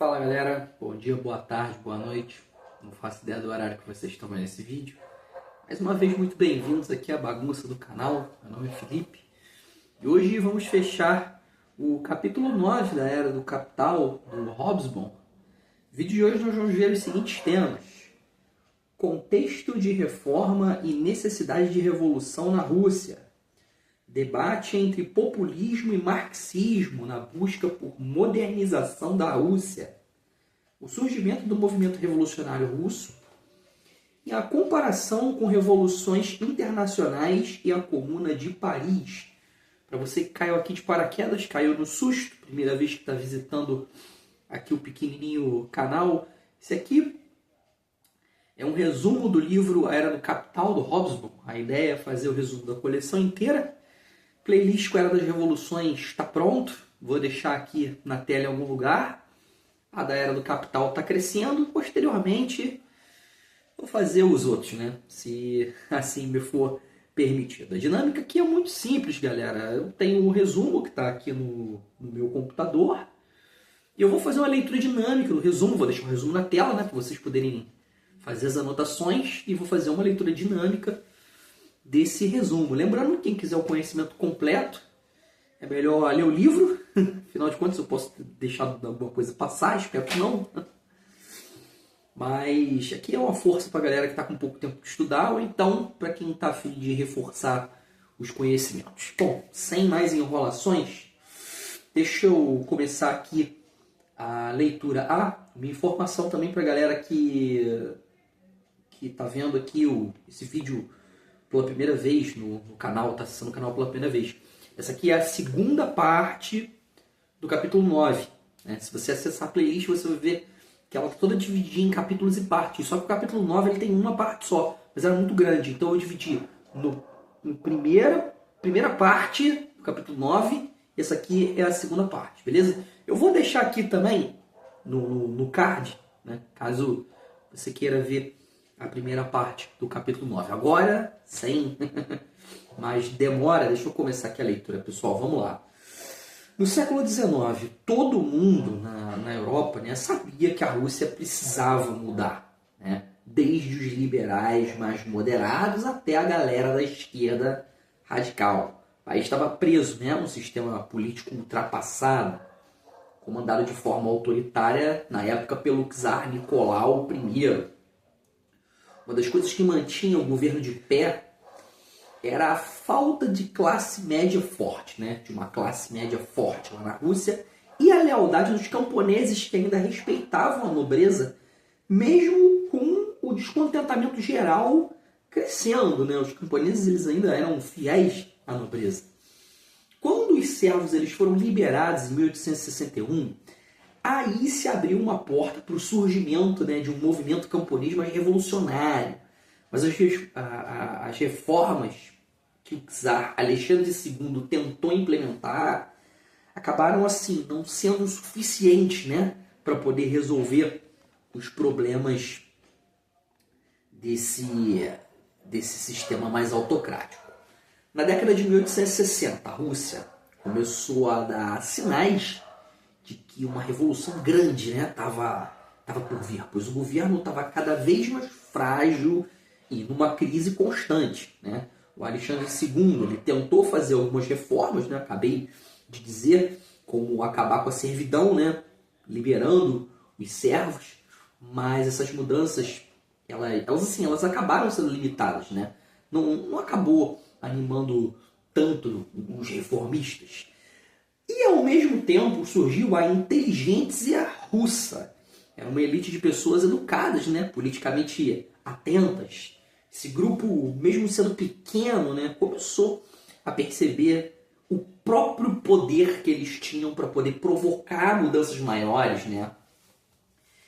Fala galera, bom dia, boa tarde, boa noite. Não faço ideia do horário que vocês estão vendo esse vídeo. Mais uma vez, muito bem-vindos aqui à bagunça do canal. Meu nome é Felipe e hoje vamos fechar o capítulo 9 da Era do Capital, do Hobsbawm. No vídeo de hoje nós vamos ver os seguintes temas: contexto de reforma e necessidade de revolução na Rússia, debate entre populismo e marxismo na busca por modernização da Rússia, o surgimento do movimento revolucionário russo e a comparação com revoluções internacionais e a Comuna de Paris. Para você que caiu aqui de paraquedas, caiu no susto, primeira vez que está visitando aqui o pequenininho canal, esse aqui é um resumo do livro A Era do Capital, do Hobsbawm. A ideia é fazer o resumo da coleção inteira. Playlist com a Era das Revoluções está pronto. Vou deixar aqui na tela em algum lugar. A da Era do Capital está crescendo. Posteriormente, vou fazer os outros, né? Se assim me for permitido. A dinâmica aqui é muito simples, galera. Eu tenho um resumo que está aqui no meu computador. E eu vou fazer uma leitura dinâmica do resumo. Vou deixar o resumo na tela, né? Para vocês poderem fazer as anotações. E vou fazer uma leitura dinâmica desse resumo. Lembrando que quem quiser o conhecimento completo, é melhor ler o livro. Afinal de contas, eu posso ter deixado alguma coisa passar, espero que não. Mas aqui é uma força para a galera que está com pouco tempo de estudar, ou então para quem está a fim de reforçar os conhecimentos. Bom, sem mais enrolações, deixa eu começar aqui a leitura. Uma informação também para a galera que está vendo aqui esse vídeo pela primeira vez no canal, está acessando o canal pela primeira vez. Essa aqui é a segunda parte do capítulo 9. Né? Se você acessar a playlist, você vai ver que ela está toda dividida em capítulos e partes. Só que o capítulo 9 ele tem uma parte só, mas era muito grande. Então eu dividi em primeira parte do capítulo 9, e essa aqui é a segunda parte, beleza? Eu vou deixar aqui também no card, né? Caso você queira ver a primeira parte do capítulo 9. Agora, sem mais demora, deixa eu começar aqui a leitura, pessoal. Vamos lá. No século XIX, todo mundo na Europa, né, sabia que a Rússia precisava mudar. Né? Desde os liberais mais moderados até a galera da esquerda radical. O país estava preso, né, um sistema político ultrapassado, comandado de forma autoritária, na época, pelo czar Nicolau I. Uma das coisas que mantinha o governo de pé era a falta de classe média forte, né? De uma classe média forte lá na Rússia, e a lealdade dos camponeses que ainda respeitavam a nobreza, mesmo com o descontentamento geral crescendo, né? Os camponeses eles ainda eram fiéis à nobreza. Quando os servos eles foram liberados em 1861, aí se abriu uma porta para o surgimento, né, de um movimento camponês mais revolucionário. Mas as reformas que o czar Alexandre II tentou implementar acabaram assim não sendo suficientes, né, para poder resolver os problemas desse sistema mais autocrático. Na década de 1860, a Rússia começou a dar sinais de que uma revolução grande, né, tava por vir, pois o governo estava cada vez mais frágil e numa crise constante. Né? O Alexandre II ele tentou fazer algumas reformas, né, acabei de dizer, como acabar com a servidão, né, liberando os servos, mas essas mudanças elas acabaram sendo limitadas. Né? Não acabou animando tanto os reformistas. E, ao mesmo tempo, surgiu a inteligência russa. Era uma elite de pessoas educadas, né? Politicamente atentas. Esse grupo, mesmo sendo pequeno, né? Começou a perceber o próprio poder que eles tinham para poder provocar mudanças maiores, né?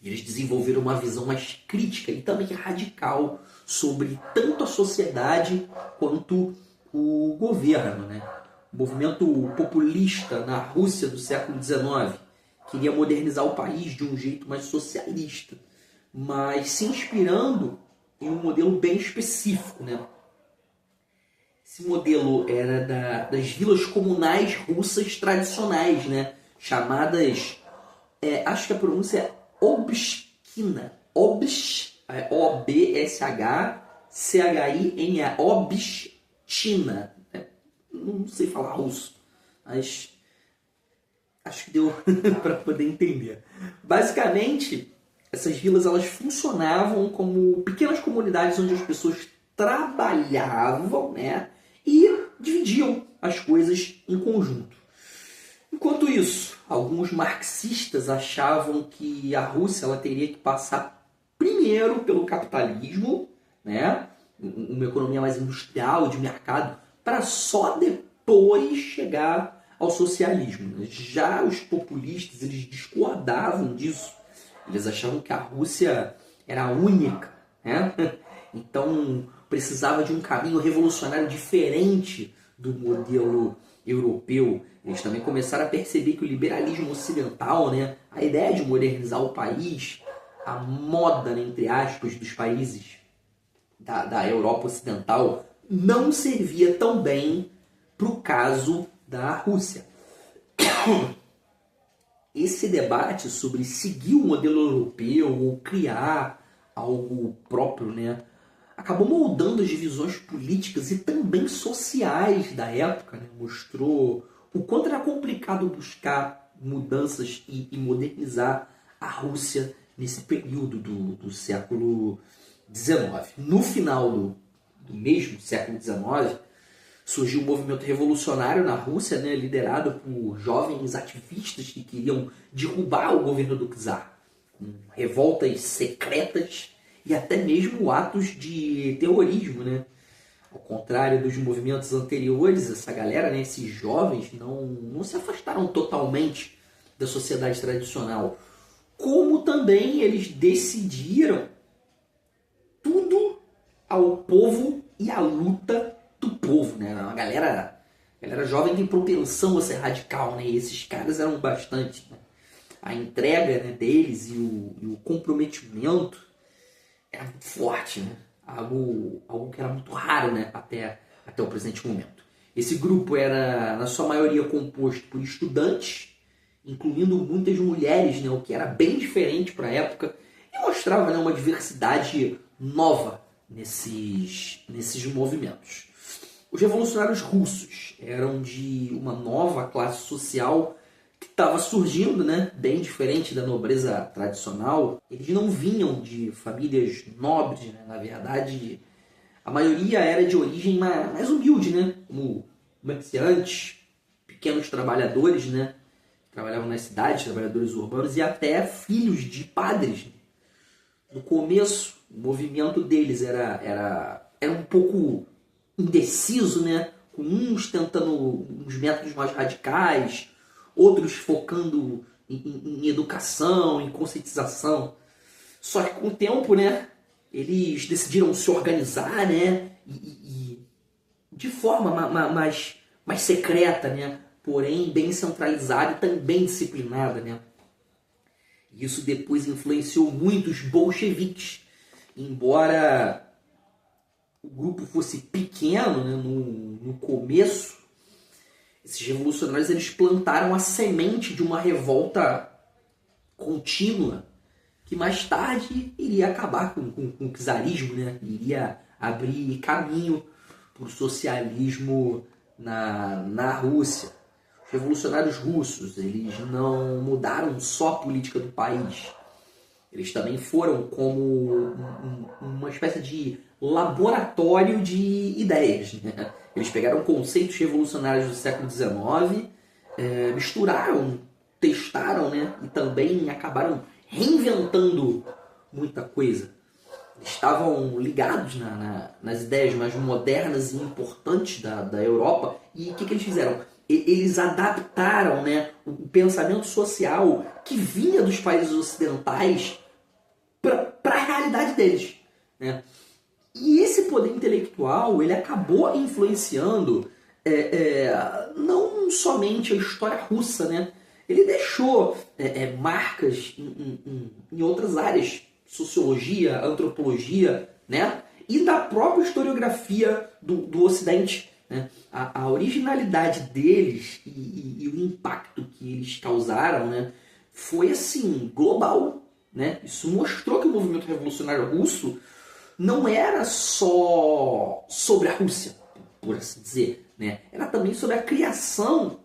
E eles desenvolveram uma visão mais crítica e também radical sobre tanto a sociedade quanto o governo, né? O movimento populista na Rússia do século XIX queria modernizar o país de um jeito mais socialista, mas se inspirando em um modelo bem específico. Né? Esse modelo era das vilas comunais russas tradicionais, né? Chamadas acho que a pronúncia é Obshchina. O-B-S-H-C-H-I-N-A. Obshchina. Não sei falar russo, mas acho que deu para poder entender. Basicamente, essas vilas elas funcionavam como pequenas comunidades onde as pessoas trabalhavam, né, e dividiam as coisas em conjunto. Enquanto isso, alguns marxistas achavam que a Rússia ela teria que passar primeiro pelo capitalismo, né, uma economia mais industrial, de mercado, para só depois chegar ao socialismo. Já os populistas eles discordavam disso. Eles achavam que a Rússia era a única, né? Então precisava de um caminho revolucionário diferente do modelo europeu. Eles também começaram a perceber que o liberalismo ocidental, né, a ideia de modernizar o país, a moda, né, entre aspas, dos países da Europa Ocidental, não servia tão bem para o caso da Rússia. Esse debate sobre seguir o modelo europeu ou criar algo próprio, né, acabou moldando as divisões políticas e também sociais da época, né? Mostrou o quanto era complicado buscar mudanças e modernizar a Rússia nesse período do século XIX. No final do mesmo século XIX, surgiu um movimento revolucionário na Rússia, né, liderado por jovens ativistas que queriam derrubar o governo do czar, com revoltas secretas e até mesmo atos de terrorismo, né? Ao contrário dos movimentos anteriores, essa galera, né, esses jovens, não se afastaram totalmente da sociedade tradicional. Como também eles decidiram tudo ao povo e à luta do povo, né? A galera jovem tem propensão a ser radical, né? E esses caras eram bastante, né? A entrega, né, deles e o comprometimento era muito forte, né? Algo que era muito raro, né, até o presente momento. Esse grupo era, na sua maioria, composto por estudantes, incluindo muitas mulheres, né, o que era bem diferente para a época, e mostrava, né, uma diversidade nova nesses movimentos. Os revolucionários russos eram de uma nova classe social que estava surgindo, né, bem diferente da nobreza tradicional. Eles não vinham de famílias nobres, né? Na verdade, a maioria era de origem mais humilde, né, como comerciantes, pequenos trabalhadores, né, que trabalhavam nas cidades, trabalhadores urbanos, e até filhos de padres. No começo, o movimento deles era um pouco indeciso, né, com uns tentando uns métodos mais radicais, outros focando em educação, em conscientização. Só que com o tempo, né, eles decidiram se organizar, né, e de forma mais secreta, né, porém bem centralizada e também disciplinada, né. Isso depois influenciou muito os bolcheviques. Embora o grupo fosse pequeno, né, no começo, esses revolucionários eles plantaram a semente de uma revolta contínua que mais tarde iria acabar com o czarismo, né? Iria abrir caminho para o socialismo na Rússia. Os revolucionários russos eles não mudaram só a política do país. Eles também foram como uma espécie de laboratório de ideias, né? Eles pegaram conceitos revolucionários do século XIX, misturaram, testaram, né? E também acabaram reinventando muita coisa. Eles estavam ligados nas ideias mais modernas e importantes da Europa. E o que eles fizeram? Eles adaptaram, né, o pensamento social que vinha dos países ocidentais para a realidade deles, né? E esse poder intelectual ele acabou influenciando não somente a história russa, né? Ele deixou marcas em outras áreas, sociologia, antropologia, né? E da própria historiografia do Ocidente, né? A originalidade deles e o impacto que eles causaram, né, foi assim, global, né? Isso mostrou que o movimento revolucionário russo não era só sobre a Rússia, por assim dizer, né? Era também sobre a criação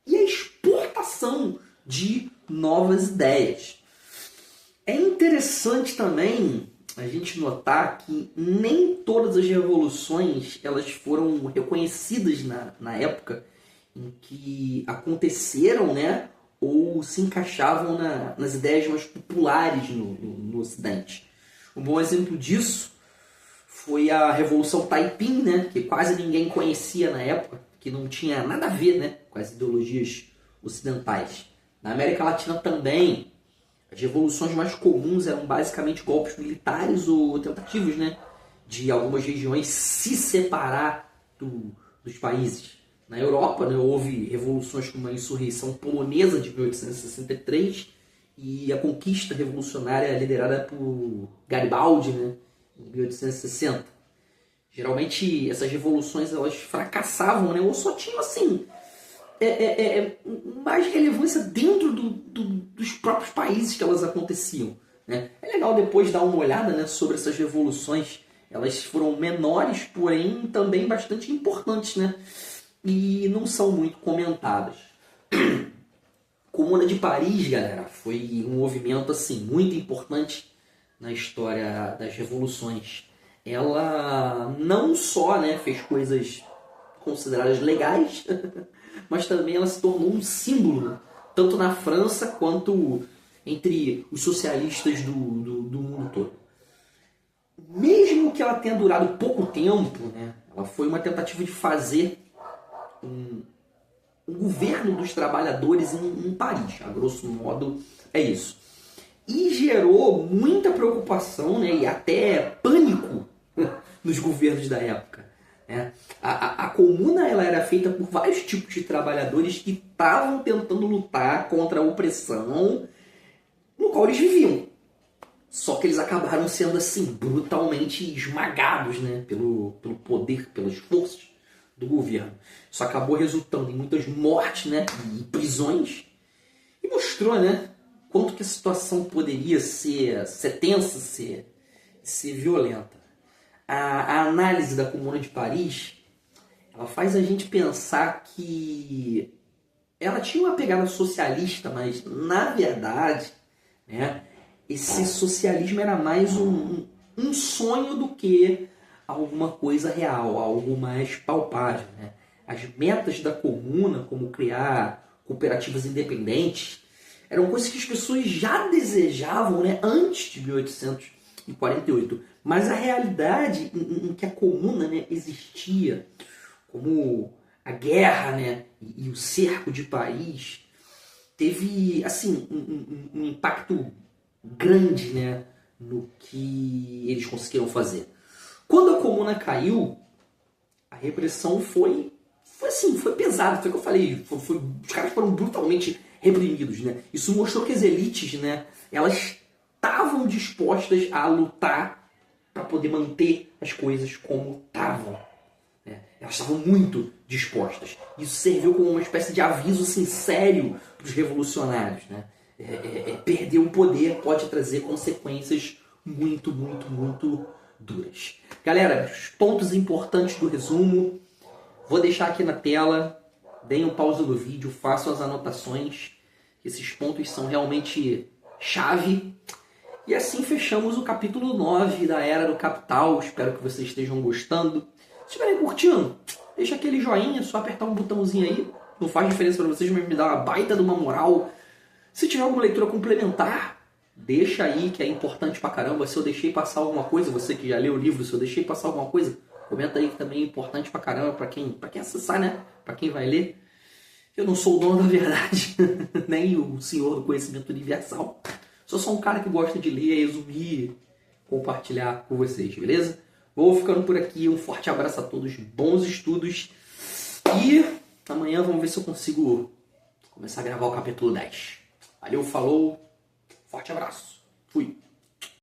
e a exportação de novas ideias. É interessante também a gente notar que nem todas as revoluções elas foram reconhecidas na época em que aconteceram, né? Ou se encaixavam nas ideias mais populares no Ocidente. Um bom exemplo disso foi a Revolução Taiping, né? Que quase ninguém conhecia na época, que não tinha nada a ver, né, com as ideologias ocidentais. Na América Latina também, as revoluções mais comuns eram basicamente golpes militares ou tentativas, né, de algumas regiões se separar dos países. Na Europa, né, houve revoluções como a insurreição polonesa de 1863 e a conquista revolucionária liderada por Garibaldi, né, em 1860. Geralmente essas revoluções elas fracassavam, né, ou só tinham assim mais relevância dentro dos próprios países que elas aconteciam, né? É legal depois dar uma olhada, né, sobre essas revoluções. Elas foram menores, porém também bastante importantes, né? E não são muito comentadas. Comuna de Paris, galera, foi um movimento assim muito importante na história das revoluções. Ela não só, né, fez coisas consideradas legais, mas também ela se tornou um símbolo, tanto na França quanto entre os socialistas do mundo todo. Mesmo que ela tenha durado pouco tempo, né, ela foi uma tentativa de fazer um governo dos trabalhadores em Paris, a grosso modo é isso. E gerou muita preocupação, né, e até pânico nos governos da época. Né? A comuna ela era feita por vários tipos de trabalhadores que estavam tentando lutar contra a opressão no qual eles viviam. Só que eles acabaram sendo assim brutalmente esmagados, né, pelo poder, pelas forças do governo. Isso acabou resultando em muitas mortes, né, e prisões. E mostrou, né, quanto que a situação poderia ser tensa, ser violenta. A análise da Comuna de Paris, ela faz a gente pensar que ela tinha uma pegada socialista, mas na verdade, né, esse socialismo era mais um sonho do que alguma coisa real, algo mais palpável. Né? As metas da comuna, como criar cooperativas independentes, eram coisas que as pessoas já desejavam, né, antes de 1848. Mas a realidade em que a comuna, né, existia, como a guerra, né, e o cerco de Paris, teve assim um impacto grande, né, no que eles conseguiram fazer. Quando a comuna caiu, a repressão foi pesada, foi o que eu falei, os caras foram brutalmente reprimidos, né? Isso mostrou que as elites, né, elas estavam dispostas a lutar para poder manter as coisas como estavam. Né? Elas estavam muito dispostas. Isso serviu como uma espécie de aviso assim, sério para os revolucionários. Né? Perder o poder pode trazer consequências muito, muito, muito duras. Galera, os pontos importantes do resumo, vou deixar aqui na tela, deem um pausa no vídeo, façam as anotações, esses pontos são realmente chave. E assim fechamos o capítulo 9 da Era do Capital, espero que vocês estejam gostando. Se estiverem curtindo, deixa aquele joinha, só apertar um botãozinho aí, não faz diferença para vocês, mas me dá uma baita de uma moral. Se tiver alguma leitura complementar, deixa aí, que é importante pra caramba. Se eu deixei passar alguma coisa, você que já leu o livro, se eu deixei passar alguma coisa, comenta aí que também é importante pra caramba, pra quem acessar, né? Pra quem vai ler. Eu não sou o dono da verdade, nem o senhor do conhecimento universal. Sou só um cara que gosta de ler, resumir, compartilhar com vocês, beleza? Vou ficando por aqui, um forte abraço a todos, bons estudos. E amanhã vamos ver se eu consigo começar a gravar o capítulo 10. Valeu, falou, forte abraço, fui!